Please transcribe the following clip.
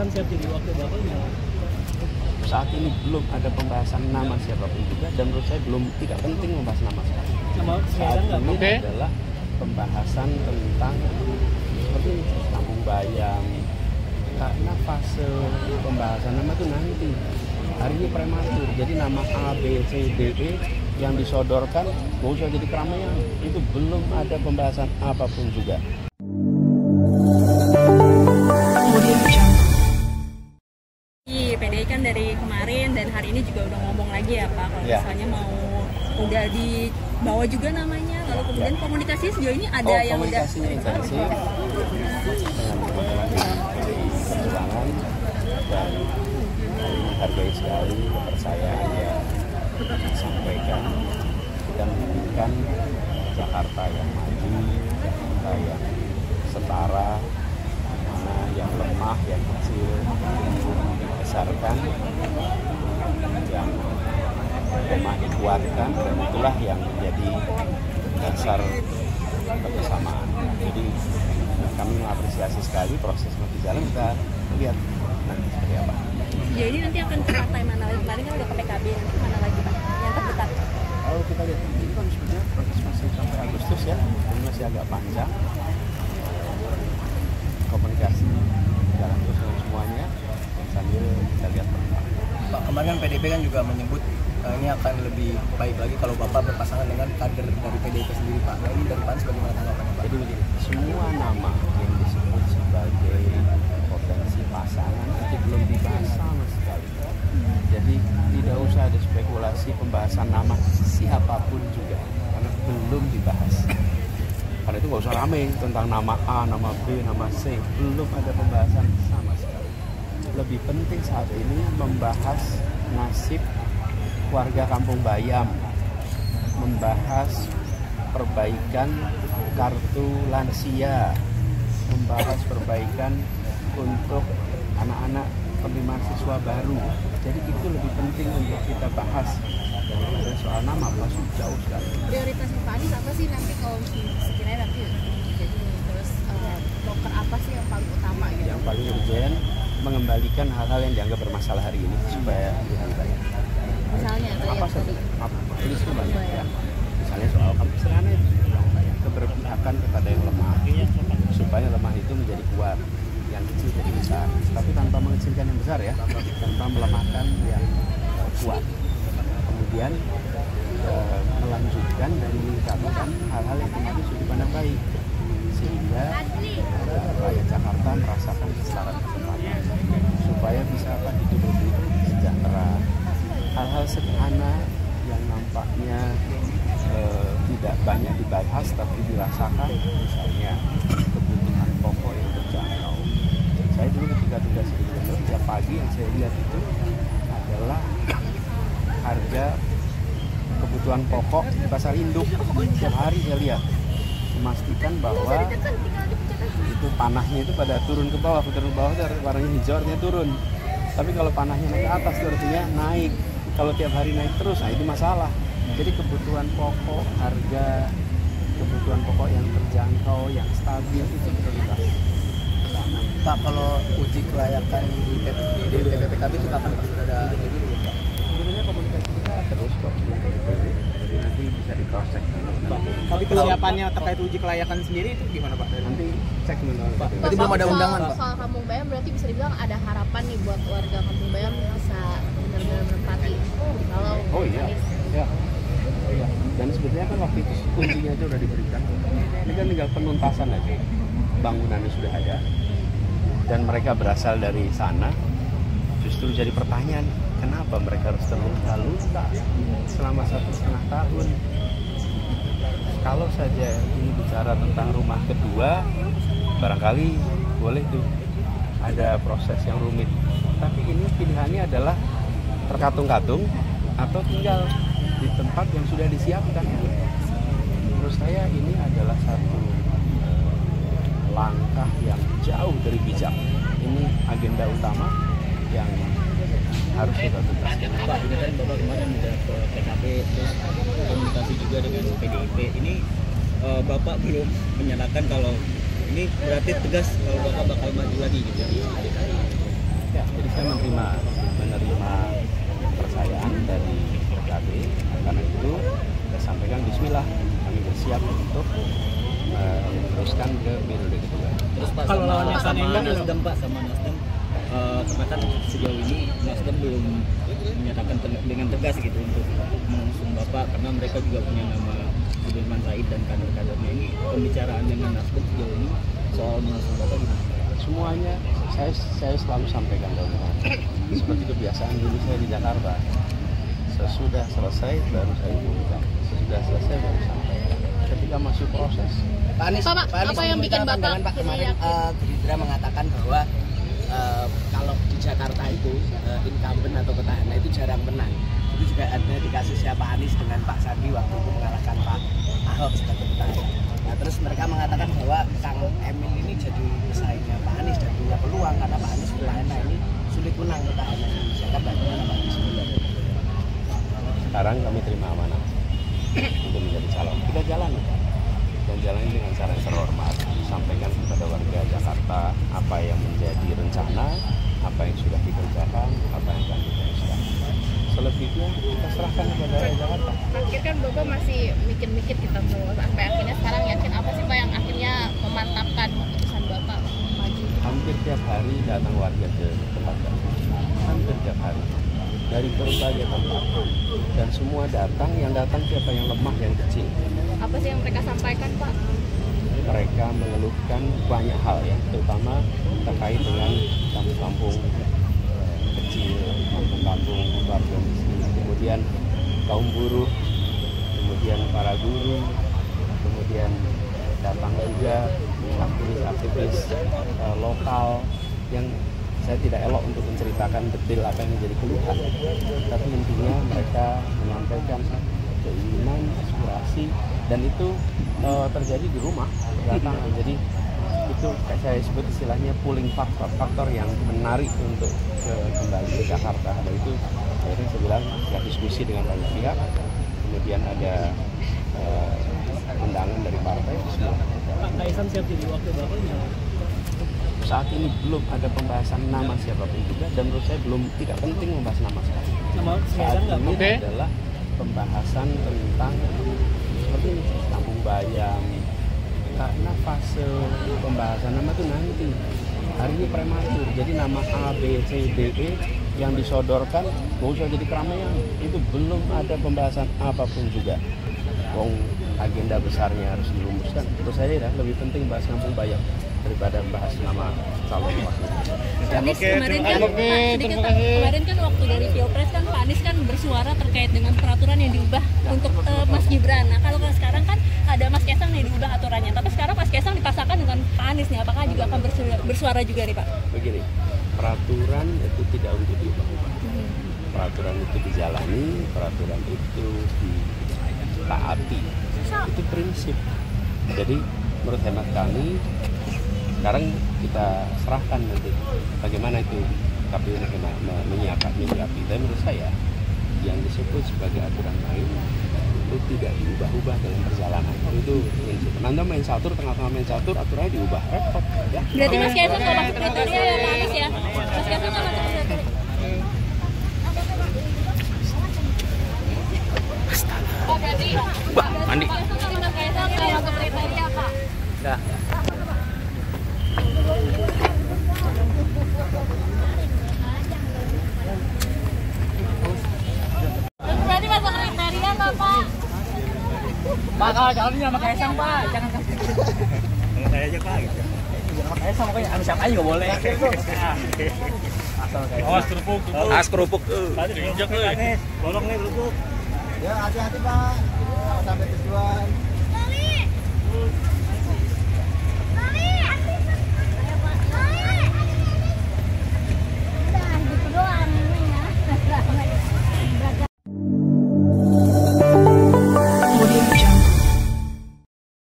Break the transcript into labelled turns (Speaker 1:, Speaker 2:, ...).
Speaker 1: pembahasan siap jadi wakil Bapak gimana?
Speaker 2: Saat ini belum ada pembahasan nama siapapun juga, dan menurut saya tidak penting membahas nama sekali. Saat ini adalah pembahasan tentang seperti Kampung Bayam, karena fase pembahasan nama itu nanti. Hari ini prematur, jadi nama A, B, C, D, E yang disodorkan nggak usah jadi keramaian. Itu belum ada pembahasan apapun juga.
Speaker 3: PDI kan dari kemarin dan hari ini juga udah ngomong lagi ya Pak, kalau misalnya mau udah dibawa juga namanya, lalu kemudian komunikasi sejauh ini ada yang udah
Speaker 2: komunikasinya intensif dengan teman-teman perjuangan, dan menghargai sekali kepercayaan yang disampaikan. Kita menginginkan Jakarta yang maju, Jakarta yang setara, mana yang lemah, yang kecil dibesarkan, yang lemah dikuatkan, dan itulah yang menjadi dasar kebersamaan. Jadi kami mengapresiasi sekali proses yang berjalan. Kita lihat nanti seperti apa.
Speaker 3: Ya ini nanti akan ke partai mana lagi? Kemarin kan udah ke PKB, nanti mana lagi Pak yang terdekat?
Speaker 2: Kalau kita lihat ini kan sebenarnya proses masih sampai Agustus ya, ini masih agak panjang. Komunikasi jalan terus dengan semuanya sambil kita lihat perkembangan.
Speaker 1: Pak, kemarin kan PDIP kan juga menyebut ini akan lebih baik lagi kalau Bapak berpasangan dengan kader dari PDIP sendiri Pak. Nah ini dari PAN bagaimana tanggapannya Pak?
Speaker 2: Jadi begini, semua nama yang disebut sebagai potensi pasangan itu belum dibahas sama sekali. Jadi tidak usah ada spekulasi pembahasan nama siapapun juga, karena belum dibahas. Karena itu nggak usah rame tentang nama A, nama B, nama C, belum ada pembahasan sama sekali. Lebih penting saat ini membahas nasib warga Kampung Bayam, membahas perbaikan kartu lansia, membahas perbaikan untuk anak-anak penerimaan siswa baru. Jadi itu lebih penting untuk kita bahas daripada soal nama, masuk jauh sekali.
Speaker 4: Prioritasnya Pak Anies apa sih nanti kalau sekiranya nanti jadi terus broker apa sih yang paling utama gitu?
Speaker 2: Yang paling urgent mengembalikan hal-hal yang dianggap bermasalah hari ini supaya lebih baik.
Speaker 4: Misalnya
Speaker 2: apa saja? Ini semua banyak ya. Misalnya soal sederhana itu keberpihakan kepada yang lemah, supaya lemah itu menjadi kuat, yang kecil jadi besar, tapi tanpa mengecilkan yang besar ya, tanpa melemahkan yang kuat. Kemudian melanjutkan dan meningkatkan hal-hal yang kemarin sudah dipandang baik, sehingga rakyat Jakarta merasakan kesetaraan kesempatan, supaya bisa hidup lebih sejahtera. Hal-hal sederhana yang nampaknya tidak banyak dibahas tapi dirasakan, misalnya kebutuhan pokok yang terjangkau. Saya dulu ketika tugas di gubernur, tiap pagi yang saya lihat itu adalah harga kebutuhan pokok di pasar induk. Tiap hari saya lihat, memastikan bahwa itu panahnya itu pada turun ke bawah itu warnanya hijau artinya turun. Tapi kalau panahnya naik ke atas itu artinya naik. Kalau tiap hari naik terus, nah itu masalah. Jadi kebutuhan pokok, harga kebutuhan pokok yang terjangkau, yang stabil itu prioritas.
Speaker 1: Pak, kalau uji kelayakan di PPKB itu kapan Pak? Sudah ada
Speaker 2: sebenarnya komunikasi kita terus kok. Jadi nanti bisa di-cross-check.
Speaker 1: Tapi kesiapannya terkait uji kelayakan sendiri itu gimana Pak?
Speaker 2: Nanti cek dulu.
Speaker 1: Berarti belum ada undangan Pak?
Speaker 4: Soal Kampung Bayam berarti bisa dibilang ada harapan nih buat warga Kampung Bayam bisa benar-benar menempati kalau
Speaker 2: ya. Dan sebetulnya kan waktu itu kuncinya aja udah diberikan. Ini kan tinggal penuntasan aja. Bangunannya sudah ada. Dan mereka berasal dari sana. Justru jadi pertanyaan, kenapa mereka harus terlunta-lunta selama 1,5 tahun? Kalau saja ini bicara tentang rumah kedua, barangkali boleh tuh ada proses yang rumit. Tapi ini pilihannya adalah terkatung-katung atau tinggal di tempat yang sudah disiapkan. Menurut saya ini adalah satu langkah yang jauh dari bijak. Ini agenda utama yang harus kita tuntaskan.
Speaker 1: Pak, ini kan Bapak kemarin udah ke PKB, terus komunikasi juga dengan PDIP. Ini Bapak belum menyatakan kalau ini berarti tegas kalau Bapak bakal maju lagi gitu di DKI.
Speaker 5: sama Nasdem Pak, sama Nasdem karena kan sejauh ini Nasdem belum menyatakan dengan tegas gitu untuk mengusung Bapak, karena mereka juga punya nama Sudirman Said dan kader-kadernya. Ini pembicaraan dengan Nasdem sejauh ini soal mengusung Bapak gimana?
Speaker 2: Semuanya saya selalu sampaikan kawan-kawan. Seperti kebiasaan dulu saya di Jakarta. Sesudah selesai baru saya umumkan. Sesudah selesai baru sampaikan. Ketika masih proses.
Speaker 1: Pak Anies,
Speaker 4: apa yang bikin Bapak
Speaker 1: Pak kemarin Gerindra mengatakan bahwa kalau di Jakarta itu incumbent atau petahana itu jarang menang. Itu juga ada di kasusnya Pak Anies dengan Pak Sandi waktu itu mengalahkan Pak Ahok sebagai petahana. Nah, terus mereka mengatakan bahwa Kang Emil ini jadi pesaingnya Pak Anies dan punya peluang karena Pak Anies petahana ini sulit menang petahana di Indonesia. Kan bagaimana Pak Anies?
Speaker 2: Sekarang kami terima amanah untuk menjadi calon. Kita jalan dan jalan dengan cara yang terhormat. Sampaikan kepada warga Jakarta apa yang menjadi rencana, apa yang sudah dikerjakan, apa yang akan kita usahakan. Selebihnya kita serahkan kepada rakyat Jakarta.
Speaker 4: Terakhir kan Bapak masih mikir-mikir kita mau sampai akhirnya sekarang yakin apa sih Pak yang akhirnya memantapkan keputusan Bapak maju?
Speaker 2: Hampir tiap hari datang warga ke tempat kami. Hampir tiap hari. Dari berbagai tempat. Dan semua datang, yang datang siapa yang lemah, yang kecil.
Speaker 4: Apa sih yang mereka sampaikan Pak?
Speaker 2: Mereka mengeluhkan banyak hal ya, terutama terkait dengan kampung-kampung kecil, kampung-kampung warga miskin, kemudian kaum buruh, kemudian para guru, kemudian datang juga aktivis-aktivis lokal yang saya tidak elok untuk menceritakan detail apa yang menjadi keluhan, tapi intinya mereka menyampaikan keinginan, aspirasi, dan itu terjadi di rumah datang. Jadi itu saya sebut istilahnya pulling faktor yang menarik untuk kembali ke Jakarta. Dan itu akhirnya saya bilang setelah diskusi dengan banyak pihak, kemudian ada undangan dari partai semua.
Speaker 5: Pak Kaisang siap jadi wakil Bapak?
Speaker 2: Saat ini belum ada pembahasan nama siapapun juga, dan menurut saya tidak penting membahas nama sekali. Saat ini adalah pembahasan tentang seperti ini, Kampung Bayam, karena fase pembahasan nama itu nanti. Hari ini prematur, jadi nama A, B, C, D, E yang disodorkan gak usah jadi keramaian. Itu belum ada pembahasan apapun juga. Wong agenda besarnya harus dirumuskan. Terus saya lebih penting bahas Kampung Bayam daripada bahas nama calon wakil.
Speaker 3: Anies kemarin kan kemarin kan waktu dari Pilpres kan Pak Anies kan bersuara terkait dengan peraturan yang diubah untuk Mas Gibran. Nah kalau sekarang kan ada Mas Kaisang nih diubah aturannya, tapi sekarang Mas Kaisang dipasangkan dengan Pak Anies nih, apakah juga akan bersuara juga nih Pak?
Speaker 2: Begini, peraturan itu tidak untuk diubah-ubah. Peraturan itu dijalani, peraturan itu ditaati. Itu prinsip. Jadi menurut hemat kami, sekarang kita serahkan nanti bagaimana itu KPU menyikapi. Tapi menurut saya yang disebut sebagai aturan main itu tidak diubah-ubah dalam perjalanan. Itu prinsip. Anda main catur, tengah-tengah main catur, aturannya diubah, repot. Ya.
Speaker 3: Berarti Mas Kaisang nggak masuk kriteria ya Pak Anies ya? Mas Kaisang nggak masuk kriteria.
Speaker 2: Mandi.
Speaker 3: Mas Kaisang nggak masuk kriteria Pak?
Speaker 2: Enggak.
Speaker 3: Berarti masuk kriteria Bapak?
Speaker 5: Pak, kalau calonnya sama Kaisang Pak, jangan kasih. Kalau saya aja Pak gitu. Sama Kaisang pokoknya, anu siapa aja nggak boleh. Awas kerupuk.
Speaker 2: As kerupuk.
Speaker 5: Tadi diinjak nih. Bolong nih kerupuk.
Speaker 1: Ya hati-hati Pak, sampai tujuan.